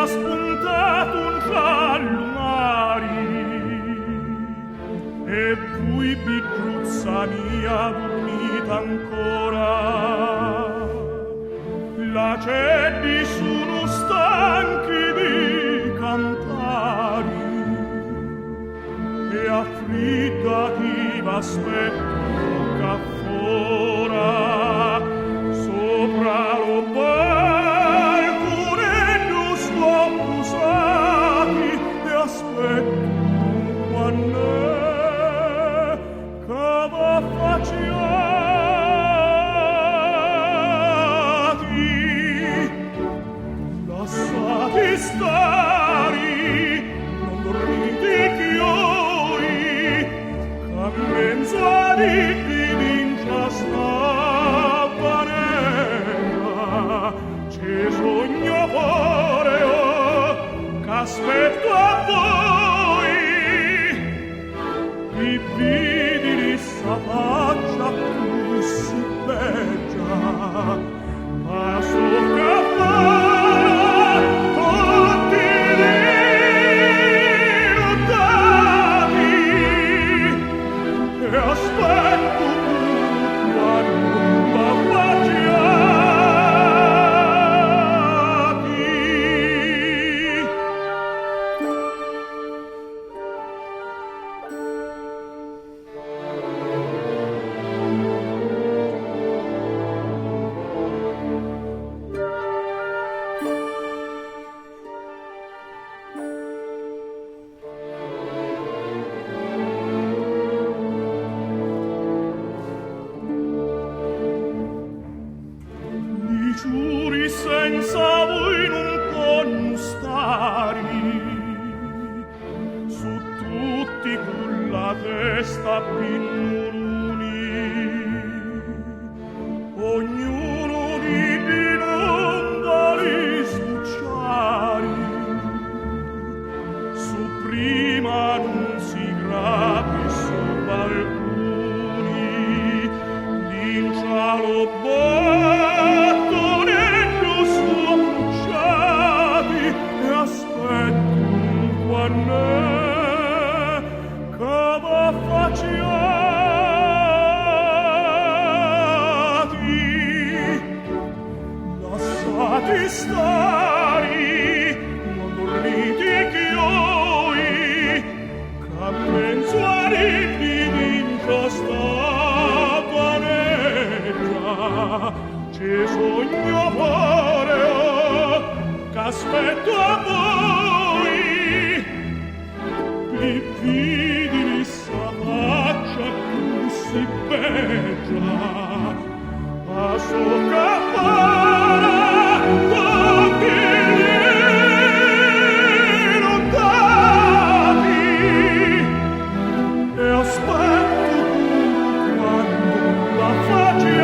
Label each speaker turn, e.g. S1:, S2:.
S1: era spuntato un giallo mari, e poi picciuzza mia dormita ancora. La cedi sono stanchi di cantare, e afflittati v'aspetto che fora sopra lo balcone sto posati, e aspetto quann'è che va faciati. Lasciati stari, non dormite chioi, che mezza di vincia sta panella, c'è sogno voreo, che aspetto a voi. I vidi di sa faccia così bella, ma so che fa tutti dirottati, e aspetto quando va faciati. I giuri senza voi non possono stari, su tutti con la testa pinnoluni, ognuno di binondali sbucciari, su prima non si gravi su balconi, l'incialo bottone giusto bruciati, e aspetto quann'è che va faciati. Lasciati stari, non dormite chioi, che pensuari di vincio sta paneggia, c'è sogno voreo, che aspetto a voi. I vidi di sa faccia così bella, ma so che farà tutti dirottati, e aspetto quando la faciati.